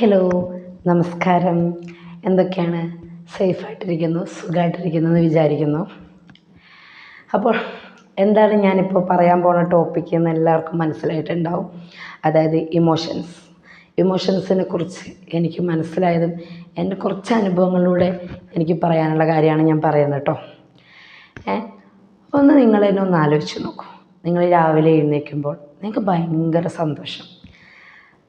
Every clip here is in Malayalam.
ഹലോ, നമസ്കാരം. എന്തൊക്കെയാണ്? സേഫായിട്ടിരിക്കുന്നു, സുഖമായിട്ടിരിക്കുന്നു എന്ന് വിചാരിക്കുന്നു. അപ്പോൾ എന്താണ് ഞാനിപ്പോൾ പറയാൻ പോണ ടോപ്പിക്ക് എന്ന് എല്ലാവർക്കും മനസ്സിലായിട്ടുണ്ടാവും. അതായത് ഇമോഷൻസിനെ കുറിച്ച് എനിക്ക് മനസ്സിലായതും എൻ്റെ കുറച്ച് അനുഭവങ്ങളിലൂടെ എനിക്ക് പറയാനുള്ള കാര്യമാണ് ഞാൻ പറയുന്നത് കേട്ടോ. ഒന്ന് നിങ്ങളെന്നെ ഒന്ന് ആലോചിച്ച് നോക്കൂ. നിങ്ങൾ രാവിലെ എഴുന്നേൽക്കുമ്പോൾ നിങ്ങൾക്ക് ഭയങ്കര സന്തോഷം.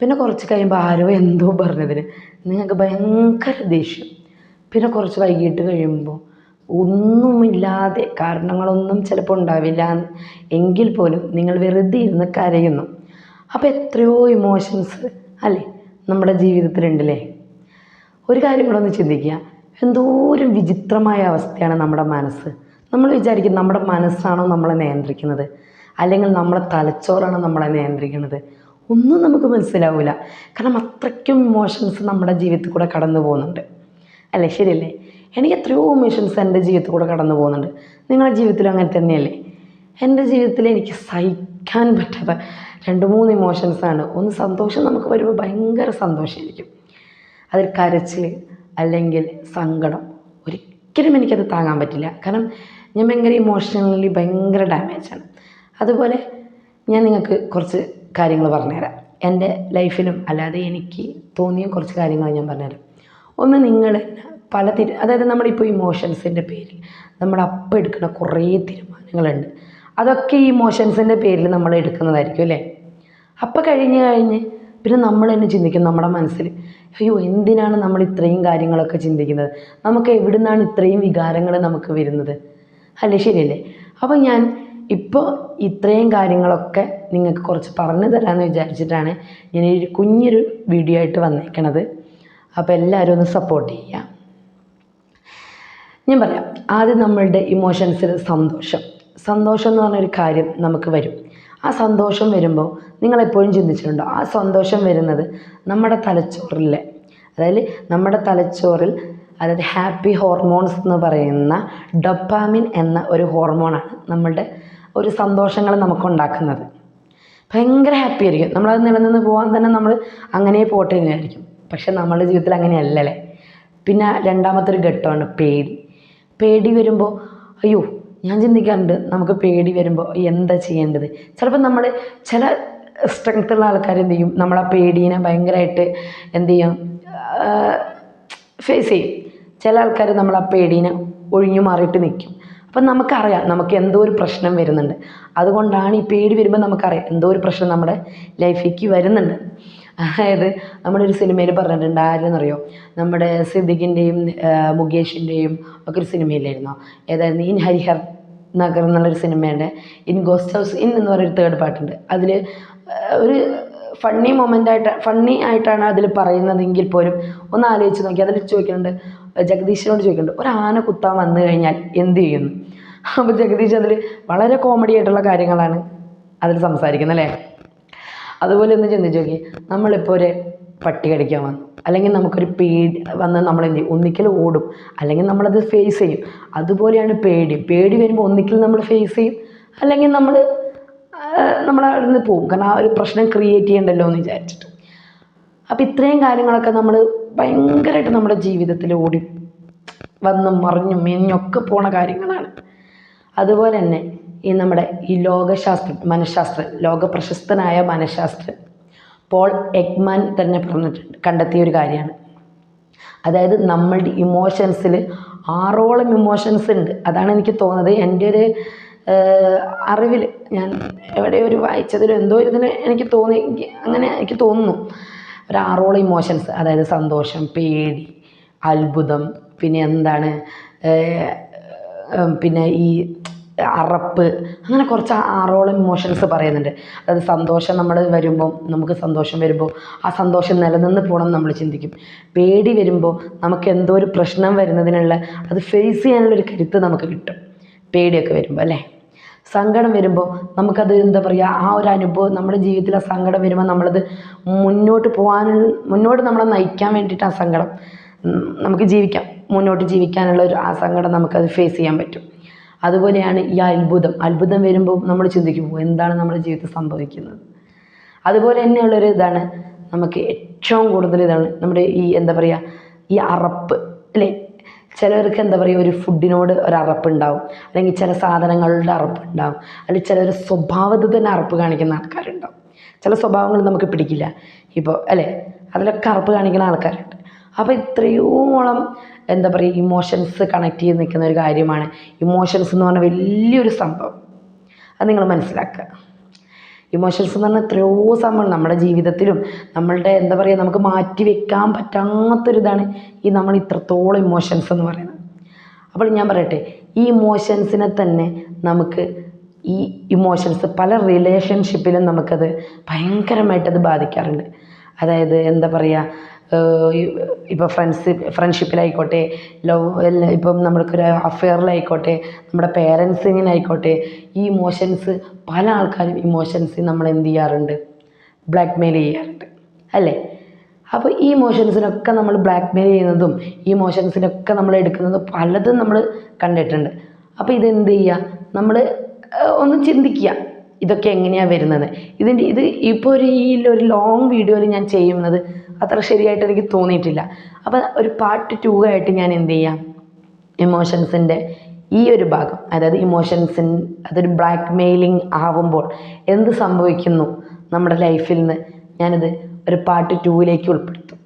പിന്നെ കുറച്ച് കഴിയുമ്പോൾ ആരോ എന്തോ പറഞ്ഞതിന് നിങ്ങൾക്ക് ഭയങ്കര ദേഷ്യം. പിന്നെ കുറച്ച് വൈകിട്ട് കഴിയുമ്പോൾ ഒന്നുമില്ലാതെ കാരണങ്ങളൊന്നും ചിലപ്പോൾ ഉണ്ടാവില്ല എങ്കിൽ പോലും നിങ്ങൾ വെറുതെ ഇരുന്ന് കരയുന്നു. അപ്പോൾ എത്രയോ ഇമോഷൻസ് അല്ലേ നമ്മുടെ ജീവിതത്തിലുണ്ടല്ലേ. ഒരു കാര്യം കൂടെ ഒന്ന് ചിന്തിക്കുക, എന്തോരം വിചിത്രമായ അവസ്ഥയാണ് നമ്മുടെ മനസ്സ്. നമ്മൾ വിചാരിക്കും നമ്മുടെ മനസ്സാണോ നമ്മളെ നിയന്ത്രിക്കുന്നത്, അല്ലെങ്കിൽ നമ്മുടെ തലച്ചോറാണോ നമ്മളെ നിയന്ത്രിക്കുന്നത്. ഒന്നും നമുക്ക് മനസ്സിലാവില്ല. കാരണം അത്രയ്ക്കും ഇമോഷൻസ് നമ്മുടെ ജീവിതത്തിൽ കൂടെ കടന്നു പോകുന്നുണ്ട് അല്ലേ, ശരിയല്ലേ? എനിക്ക് എത്രയോ ഇമോഷൻസ് എൻ്റെ ജീവിതത്തിൽ കൂടെ കടന്നു പോകുന്നുണ്ട്. നിങ്ങളുടെ ജീവിതത്തിലും അങ്ങനെ തന്നെയല്ലേ? എൻ്റെ ജീവിതത്തിൽ എനിക്ക് സഹിക്കാൻ പറ്റാത്ത 2-3 ഇമോഷൻസാണ്. ഒന്ന് സന്തോഷം നമുക്ക് വരുമ്പോൾ ഭയങ്കര സന്തോഷമായിരിക്കും, അതിൽ കരച്ചിൽ അല്ലെങ്കിൽ സങ്കടം. ഒരിക്കലും എനിക്കത് താങ്ങാൻ പറ്റില്ല. കാരണം ഞാൻ ഭയങ്കര ഇമോഷണലി ഭയങ്കര ഡാമേജാണ്. അതുപോലെ ഞാൻ നിങ്ങൾക്ക് കുറച്ച് കാര്യങ്ങൾ പറഞ്ഞുതരാം. എൻ്റെ ലൈഫിലും അല്ലാതെ എനിക്ക് തോന്നിയ കുറച്ച് കാര്യങ്ങൾ ഞാൻ പറഞ്ഞുതരാം. ഒന്ന്, നിങ്ങൾ അതായത് നമ്മളിപ്പോൾ ഇമോഷൻസിൻ്റെ പേരിൽ നമ്മൾ അപ്പം എടുക്കുന്ന കുറേ തീരുമാനങ്ങളുണ്ട്. അതൊക്കെ ഈ ഇമോഷൻസിൻ്റെ പേരിൽ നമ്മൾ എടുക്കുന്നതായിരിക്കും അല്ലേ. അപ്പം കഴിഞ്ഞ് പിന്നെ നമ്മൾ തന്നെ ചിന്തിക്കും നമ്മുടെ മനസ്സിൽ, അയ്യോ എന്തിനാണ് നമ്മൾ ഇത്രയും കാര്യങ്ങളൊക്കെ ചിന്തിക്കുന്നത്, നമുക്ക് എവിടെ നിന്നാണ് ഇത്രയും വികാരങ്ങൾ നമുക്ക് വരുന്നത് അല്ലേ, ശരിയല്ലേ? അപ്പോൾ ഞാൻ ഇപ്പോൾ ഇത്രയും കാര്യങ്ങളൊക്കെ നിങ്ങൾക്ക് കുറച്ച് പറഞ്ഞു തരാമെന്ന് വിചാരിച്ചിട്ടാണ് ഞാൻ ഈ കുഞ്ഞൊരു വീഡിയോ ആയിട്ട് വന്നേക്കണത്. അപ്പോൾ എല്ലാവരും ഒന്ന് സപ്പോർട്ട് ചെയ്യുക. ഞാൻ പറയാം, ആദ്യം നമ്മളുടെ ഇമോഷൻസിൽ സന്തോഷം എന്ന് പറഞ്ഞൊരു കാര്യം നമുക്ക് വരും. ആ സന്തോഷം വരുമ്പോൾ നിങ്ങളെപ്പോഴും ചിന്തിച്ചിട്ടുണ്ടോ, ആ സന്തോഷം വരുന്നത് നമ്മുടെ തലച്ചോറിലെ അതായത് ഹാപ്പി ഹോർമോൺസ് എന്ന് പറയുന്ന ഡോപ്പാമിൻ എന്ന ഒരു ഹോർമോണാണ് നമ്മളുടെ ഒരു സന്തോഷങ്ങൾ നമുക്കുണ്ടാക്കുന്നത്. ഭയങ്കര ഹാപ്പി ആയിരിക്കും, നമ്മളത് നിലനിന്ന് പോകാൻ തന്നെ നമ്മൾ അങ്ങനെ പോട്ടെ എന്നായിരിക്കും. പക്ഷെ നമ്മളുടെ ജീവിതത്തിൽ അങ്ങനെയല്ലല്ലേ. പിന്നെ രണ്ടാമത്തെ ഒരു ഘട്ടമാണ് പേടി വരുമ്പോൾ, അയ്യോ ഞാൻ ചിന്തിക്കാറുണ്ട്, നമുക്ക് പേടി വരുമ്പോൾ എന്താ ചെയ്യേണ്ടത്. ചിലപ്പോൾ നമ്മൾ ചില സ്ട്രെങ്ത്തുള്ള ആൾക്കാർ എന്ത് ചെയ്യും, നമ്മളാ പേടീനെ ഭയങ്കരമായിട്ട് എന്ത് ചെയ്യും, ഫേസ് ചെയ്യും. ചില ആൾക്കാർ നമ്മളാ പേടീനെ ഒഴിഞ്ഞു മാറിയിട്ട് നിൽക്കും. അപ്പം നമുക്കറിയാം നമുക്ക് എന്തോ ഒരു പ്രശ്നം വരുന്നുണ്ട്. അതുകൊണ്ടാണ് ഈ പേടി വരുമ്പോൾ നമുക്കറിയാം എന്തോ ഒരു പ്രശ്നം നമ്മുടെ ലൈഫിലേക്ക് വരുന്നുണ്ട്. അതായത് നമ്മളൊരു സിനിമയിൽ പറഞ്ഞിട്ടുണ്ട്, ആരെന്നറിയോ, നമ്മുടെ സിദ്ദിഖിൻ്റെയും മുകേഷിൻ്റെയും ഒക്കെ ഒരു സിനിമയിലായിരുന്നോ, ഏതായിരുന്നു, ഇൻ ഹരിഹർ നഗർ എന്നുള്ളൊരു സിനിമയുടെ ഇൻ ഗോസ്റ്റ് ഹൗസ് ഇൻ എന്ന് പറയുന്ന തേർഡ് പാർട്ടുണ്ട്. അതിൽ ഒരു ഫണ്ണി ആയിട്ടാണ് അതിൽ പറയുന്നതെങ്കിൽ പോലും ഒന്ന് ആലോചിച്ച് നോക്കി. അതിൽ ചോദിക്കുന്നുണ്ട്, ജഗദീഷിനോട് ചോദിക്കുന്നുണ്ട്, ഒരു ആന കുത്താൻ വന്നു കഴിഞ്ഞാൽ എന്ത് ചെയ്യുന്നു. അപ്പോൾ ജഗദീഷ് അതിൽ വളരെ കോമഡി ആയിട്ടുള്ള കാര്യങ്ങളാണ് അതിൽ സംസാരിക്കുന്നത് അല്ലേ. അതുപോലെ ഒന്ന് ചിന്തിച്ച് നോക്കി, നമ്മളിപ്പോൾ ഒരു പട്ടി കടിക്കാൻ വന്നു, അല്ലെങ്കിൽ നമുക്കൊരു പേടി വന്ന് നമ്മൾ എന്ത് ചെയ്യും, ഒന്നിക്കൽ ഓടും, അല്ലെങ്കിൽ നമ്മളത് ഫേസ് ചെയ്യും. അതുപോലെയാണ് പേടി വരുമ്പോൾ ഒന്നിക്കൽ നമ്മൾ ഫേസ് ചെയ്യും, അല്ലെങ്കിൽ നമ്മളവിടെ നിന്ന് പോകും. കാരണം ആ ഒരു പ്രശ്നം ക്രിയേറ്റ് ചെയ്യണ്ടല്ലോ എന്ന് വിചാരിച്ചിട്ട്. അപ്പോൾ ഇത്രയും കാര്യങ്ങളൊക്കെ നമ്മൾ ഭയങ്കരമായിട്ട് നമ്മുടെ ജീവിതത്തിൽ ഓടി വന്നും മറിഞ്ഞും മെഞ്ഞൊക്കെ പോണ കാര്യങ്ങളാണ്. അതുപോലെ തന്നെ നമ്മുടെ ഈ ലോകപ്രശസ്തനായ മനഃശാസ്ത്രജ്ഞൻ പോൾ എക്മാൻ തന്നെ പറഞ്ഞിട്ടുണ്ട്, കണ്ടെത്തിയൊരു കാര്യമാണ്. അതായത് നമ്മളുടെ ഇമോഷൻസിൽ 6ഓളം ഇമോഷൻസ് ഉണ്ട്. അതാണ് എനിക്ക് തോന്നുന്നത്, എൻ്റെ ഒരു അറിവിൽ ഞാൻ എവിടെയോ ഒരു വായിച്ചതിലും എന്തോ ഇതിന് എനിക്ക് തോന്നുന്നു ഒരു 6ഓളം ഇമോഷൻസ്. അതായത് സന്തോഷം, പേടി, അത്ഭുതം, പിന്നെ ഈ അറപ്പ്, അങ്ങനെ കുറച്ച് 6ഓളം ഇമോഷൻസ് പറയുന്നുണ്ട്. അതായത് സന്തോഷം നമുക്ക് സന്തോഷം വരുമ്പോൾ ആ സന്തോഷം നിലനിന്ന് പോകണം നമ്മൾ ചിന്തിക്കും. പേടി വരുമ്പോൾ നമുക്ക് എന്തോ ഒരു പ്രശ്നം വരുന്നതിനുള്ള അത് ഫേസ് ചെയ്യാനുള്ളൊരു കരുത്ത് നമുക്ക് കിട്ടും പേടിയൊക്കെ വരുമ്പോൾ അല്ലേ. സങ്കടം വരുമ്പോൾ നമുക്കത് എന്താ പറയുക, ആ ഒരു അനുഭവം നമ്മുടെ ജീവിതത്തിൽ ആ സങ്കടം വരുമ്പോൾ നമ്മളത് മുന്നോട്ട് നമ്മളെ നയിക്കാൻ വേണ്ടിയിട്ട് ആ സങ്കടം നമുക്ക് മുന്നോട്ട് ജീവിക്കാനുള്ള ആ സങ്കടം നമുക്കത് ഫേസ് ചെയ്യാൻ പറ്റും. അതുപോലെയാണ് ഈ അത്ഭുതം വരുമ്പോൾ നമ്മൾ ചിന്തിക്കും, എന്താണ് നമ്മുടെ ജീവിതത്തിൽ സംഭവിക്കുന്നത്. അതുപോലെ തന്നെയുള്ളൊരു ഇതാണ് നമുക്ക് ഏറ്റവും കൂടുതൽ ഇതാണ് നമ്മുടെ ഈ എന്താ പറയുക ഈ അറപ്പ് അല്ലേ. ചിലവർക്ക് എന്താ പറയുക ഒരു ഫുഡിനോട് ഒരു അറപ്പുണ്ടാവും, അല്ലെങ്കിൽ ചില സാധനങ്ങളുടെ അറപ്പുണ്ടാവും, അല്ലെങ്കിൽ ചിലർ സ്വഭാവത്തിൽ തന്നെ അറപ്പ് കാണിക്കുന്ന ആൾക്കാരുണ്ടാവും. ചില സ്വഭാവങ്ങൾ നമുക്ക് പിടിക്കില്ല ഇപ്പോൾ അല്ലേ, അതിലൊക്കെ അറപ്പ് കാണിക്കുന്ന ആൾക്കാരുണ്ട്. അപ്പോൾ ഇത്രയോളം എന്താ പറയുക ഇമോഷൻസ് കണക്ട് ചെയ്ത് നിൽക്കുന്ന ഒരു കാര്യമാണ് ഇമോഷൻസ് എന്ന് പറഞ്ഞാൽ വലിയൊരു സംഭവം. അത് നിങ്ങൾ മനസ്സിലാക്കുക. ഇമോഷൻസ് എന്ന് പറഞ്ഞാൽ എത്രയോ സംഭവം നമ്മുടെ ജീവിതത്തിലും നമ്മളുടെ എന്താ പറയുക നമുക്ക് മാറ്റി വെക്കാൻ പറ്റാത്തൊരിതാണ് ഈ നമ്മൾ ഇത്രത്തോളം ഇമോഷൻസ് എന്ന് പറയുന്നത്. അപ്പോൾ ഞാൻ പറയട്ടെ, ഈ ഇമോഷൻസിനെ തന്നെ നമുക്ക് ഈ ഇമോഷൻസ് പല റിലേഷൻഷിപ്പിലും നമുക്കത് ഭയങ്കരമായിട്ടത് ബാധിക്കാറുണ്ട്. അതായത് എന്താ പറയുക ഇപ്പോൾ ഫ്രണ്ട്ഷിപ്പിലായിക്കോട്ടെ, ഇപ്പം നമ്മൾക്കൊരു അഫെയറിലായിക്കോട്ടെ, നമ്മുടെ പേരൻസിങ്ങിനായിക്കോട്ടെ, ഈ ഇമോഷൻസ് പല ആൾക്കാരും ഇമോഷൻസ് നമ്മൾ എന്ത് ചെയ്യാറുണ്ട്, ബ്ലാക്ക് മെയിൽ ചെയ്യാറുണ്ട് അല്ലേ. അപ്പോൾ ഈ ഇമോഷൻസിനൊക്കെ നമ്മൾ ബ്ലാക്ക് മെയിൽ ചെയ്യുന്നതും ഈ ഇമോഷൻസിനൊക്കെ നമ്മൾ എടുക്കുന്നതും പലതും നമ്മൾ കണ്ടിട്ടുണ്ട്. അപ്പോൾ ഇതെന്ത് ചെയ്യുക, നമ്മൾ ഒന്ന് ചിന്തിക്കുക ഇതൊക്കെ എങ്ങനെയാണ് വരുന്നത്. ഇത് ഇപ്പോൾ ഒരു ലോങ് വീഡിയോയിൽ ഞാൻ ചെയ്യുന്നത് അത്ര ശരിയായിട്ട് എനിക്ക് തോന്നിയിട്ടില്ല. അപ്പോൾ ഒരു പാർട്ട് 2 ആയിട്ട് ഞാൻ എന്ത് ചെയ്യാം, ഇമോഷൻസിൻ്റെ ഈ ഒരു ഭാഗം, അതായത് അതൊരു ബ്ലാക്ക് മെയിലിംഗ് ആവുമ്പോൾ എന്ത് സംഭവിക്കുന്നു നമ്മുടെ ലൈഫിൽ നിന്ന്, ഞാനത് ഒരു പാർട്ട് 2ലേക്ക് ഉൾപ്പെടുത്തും.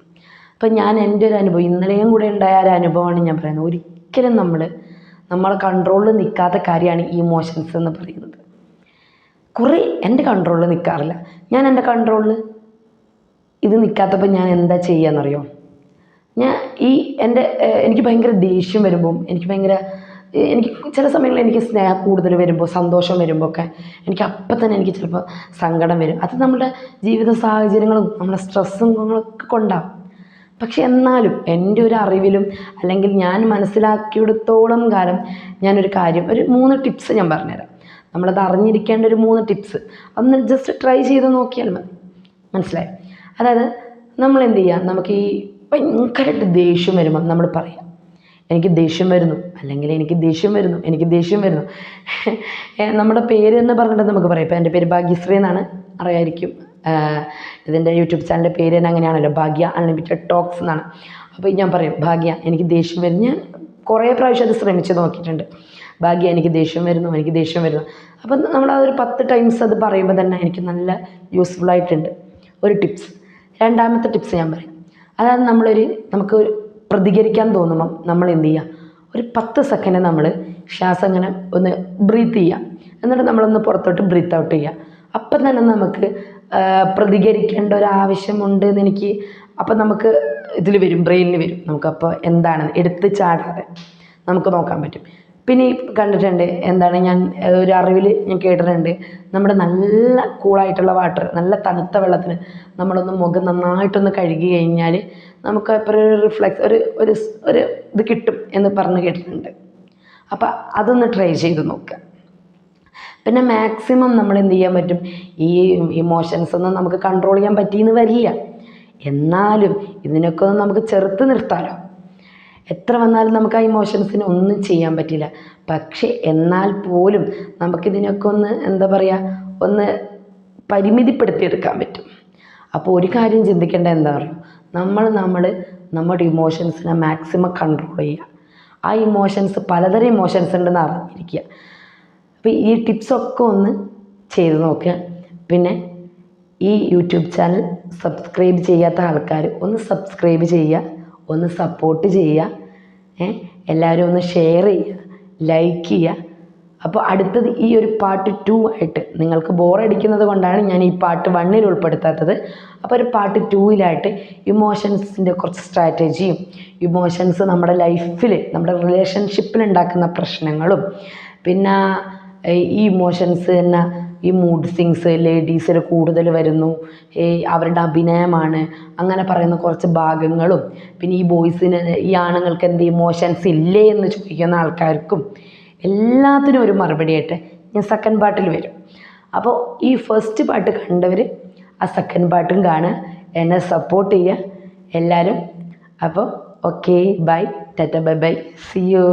അപ്പം ഞാൻ എൻ്റെ ഒരു അനുഭവം ഇന്നലെയും കൂടെ ഉണ്ടായ ഒരു അനുഭവമാണ് ഞാൻ പറയുന്നത്. ഒരിക്കലും നമ്മളെ കൺട്രോളിൽ നിൽക്കാത്ത കാര്യമാണ് ഈ ഇമോഷൻസ് എന്ന് പറയുന്നത്. കുറേ എൻ്റെ കൺട്രോളിൽ നിൽക്കാറില്ല. ഞാൻ എൻ്റെ കൺട്രോളിൽ ഇത് നിൽക്കാത്തപ്പോൾ ഞാൻ എന്താ ചെയ്യുകയെന്നറിയോ, എനിക്ക് ഭയങ്കര ദേഷ്യം വരുമ്പം എനിക്ക് ചില സമയങ്ങളിൽ എനിക്ക് സ്നേഹം കൂടുതൽ വരുമ്പോൾ, സന്തോഷം വരുമ്പോൾ ഒക്കെ അപ്പം തന്നെ എനിക്ക് ചിലപ്പോൾ സങ്കടം വരും. അത് നമ്മുടെ ജീവിത സാഹചര്യങ്ങളും നമ്മുടെ സ്ട്രെസ്സും ഒക്കെ കൊണ്ടാവും. പക്ഷെ എന്നാലും എൻ്റെ ഒരു അറിവിലും അല്ലെങ്കിൽ ഞാൻ മനസ്സിലാക്കിയെടുത്തോളം കാലം ഞാനൊരു കാര്യം, ഒരു 3 ടിപ്സ് ഞാൻ പറഞ്ഞുതരാം. നമ്മളത് അറിഞ്ഞിരിക്കേണ്ട ഒരു 3 ടിപ്സ് ഒന്ന് ജസ്റ്റ് ട്രൈ ചെയ്ത് നോക്കിയാൽ മതി. മനസ്സിലായി? അതായത് നമ്മൾ എന്ത് ചെയ്യുക, നമുക്ക് ഈ ഭയങ്കരമായിട്ട് ദേഷ്യം വരുമ്പോൾ നമ്മൾ പറയാം എനിക്ക് ദേഷ്യം വരുന്നു, അല്ലെങ്കിൽ എനിക്ക് ദേഷ്യം വരുന്നു. നമ്മുടെ പേര് എന്ന് പറഞ്ഞിട്ട് നമുക്ക് പറയാം. ഇപ്പോൾ എൻ്റെ പേര് ഭാഗ്യശ്രീ എന്നാണ്, അറിയായിരിക്കും. ഇതിൻ്റെ യൂട്യൂബ് ചാനലിൻ്റെ പേര് തന്നെ അങ്ങനെയാണല്ലോ, ഭാഗ്യ അൺലിമിറ്റഡ് ടോക്സ് എന്നാണ്. അപ്പോൾ ഞാൻ പറയും ഭാഗ്യ എനിക്ക് ദേഷ്യം വരുന്നു. ഞാൻ കുറേ പ്രാവശ്യം അത് ശ്രമിച്ച് നോക്കിയിട്ടുണ്ട്. ഭാഗ്യ എനിക്ക് ദേഷ്യം വരുന്നു. അപ്പം നമ്മൾ അതൊരു 10 ടൈംസ് അത് പറയുമ്പോൾ തന്നെ എനിക്ക് നല്ല യൂസ്ഫുള്ളായിട്ടുണ്ട്. ഒരു ടിപ്സ്. രണ്ടാമത്തെ ടിപ്സ് ഞാൻ പറയും. അതായത് നമുക്ക് പ്രതികരിക്കാൻ തോന്നുമ്പം നമ്മൾ എന്ത് ചെയ്യുക, ഒരു 10 സെക്കൻഡ് നമ്മൾ ശ്വാസം ഇങ്ങനെ ഒന്ന് ബ്രീത്ത് ചെയ്യുക, എന്നിട്ട് നമ്മളൊന്ന് പുറത്തോട്ട് ബ്രീത്ത് ഔട്ട് ചെയ്യുക. അപ്പം തന്നെ നമുക്ക് പ്രതികരിക്കേണ്ട ഒരു ആവശ്യമുണ്ട് എന്ന് അപ്പം നമുക്ക് ബ്രെയിനിൽ വരും. നമുക്കപ്പോൾ എന്താണെന്ന് എടുത്ത് ചാടാതെ നമുക്ക് നോക്കാൻ പറ്റും. പിന്നെ ഈ കണ്ടിട്ടുണ്ട്, ഞാൻ ഒരു അറിവിൽ ഞാൻ കേട്ടിട്ടുണ്ട്, നമ്മുടെ നല്ല കൂളായിട്ടുള്ള വാട്ടർ, നല്ല തണുത്ത വെള്ളത്തിന് നമ്മളൊന്ന് മുഖം നന്നായിട്ടൊന്ന് കഴുകി കഴിഞ്ഞാൽ നമുക്ക് അപ്പോൾ ഒരു റിഫ്ലക്സ് ഒരു ഇത് കിട്ടും എന്ന് പറഞ്ഞ് കേട്ടിട്ടുണ്ട്. അപ്പം അതൊന്ന് ട്രൈ ചെയ്ത് നോക്കുക. പിന്നെ മാക്സിമം നമ്മൾ എന്ത് ചെയ്യാൻ പറ്റും, ഈ ഇമോഷൻസ് ഒന്നും നമുക്ക് കൺട്രോൾ ചെയ്യാൻ പറ്റിയെന്ന് വരില്ല, എന്നാലും ഇതിനൊക്കെ ഒന്ന് നമുക്ക് ചെറുത്ത് നിർത്താലോ. എത്ര വന്നാലും നമുക്ക് ആ ഇമോഷൻസിന് ഒന്നും ചെയ്യാൻ പറ്റില്ല. പക്ഷേ എന്നാൽ പോലും നമുക്കിതിനൊക്കെ ഒന്ന് പരിമിതിപ്പെടുത്തിയെടുക്കാൻ പറ്റും. അപ്പോൾ ഒരു കാര്യം ചിന്തിക്കേണ്ട എന്താ പറയുക, നമ്മുടെ ഇമോഷൻസിനെ മാക്സിമം കൺട്രോൾ ചെയ്യുക. ആ ഇമോഷൻസ് പലതരം ഇമോഷൻസ് ഉണ്ടെന്ന് അറിഞ്ഞിരിക്കുക. അപ്പോൾ ഈ ടിപ്സൊക്കെ ഒന്ന് ചെയ്ത് നോക്കുക. പിന്നെ ഈ യൂട്യൂബ് ചാനൽ സബ്സ്ക്രൈബ് ചെയ്യാത്ത ആൾക്കാർ ഒന്ന് സബ്സ്ക്രൈബ് ചെയ്യുക, ഒന്ന് സപ്പോർട്ട് ചെയ്യുക. എല്ലാവരും ഒന്ന് ഷെയർ ചെയ്യുക, ലൈക്ക് ചെയ്യുക. അപ്പോൾ അടുത്തത് ഈ ഒരു പാർട്ട് 2 ആയിട്ട്, നിങ്ങൾക്ക് ബോറടിക്കുന്നത് കൊണ്ടാണ് ഞാൻ ഈ പാർട്ട് 1 ഉൾപ്പെടുത്താത്തത്. അപ്പോൾ ഒരു പാർട്ട് 2 ഇമോഷൻസിൻ്റെ കുറച്ച് സ്ട്രാറ്റജിയും ഇമോഷൻസ് നമ്മുടെ ലൈഫിൽ നമ്മുടെ റിലേഷൻഷിപ്പിൽ ഉണ്ടാക്കുന്ന പ്രശ്നങ്ങളും, പിന്നെ ഈ ഇമോഷൻസ് തന്നെ ഈ മൂഡ് സ്വിങ്സ് ലേഡീസിൽ കൂടുതൽ വരുന്നു, അവരുടെ അഭിനയമാണ് അങ്ങനെ പറയുന്ന കുറച്ച് ഭാഗങ്ങളും, പിന്നെ ഈ ബോയ്സിന് ഈ ആണുങ്ങൾക്ക് എന്ത് ഇമോഷൻസ് ഇല്ലേ എന്ന് ചോദിക്കുന്ന ആൾക്കാർക്കും എല്ലാത്തിനും ഒരു മറുപടിയായിട്ട് ഞാൻ സെക്കൻഡ് പാർട്ടിൽ വരും. അപ്പോൾ ഈ ഫസ്റ്റ് പാർട്ട് കണ്ടവർ ആ സെക്കൻഡ് പാർട്ടും കാണുക, എന്നെ സപ്പോർട്ട് ചെയ്യുക എല്ലാവരും. അപ്പോൾ okay, bye, tata, bye bye, see U.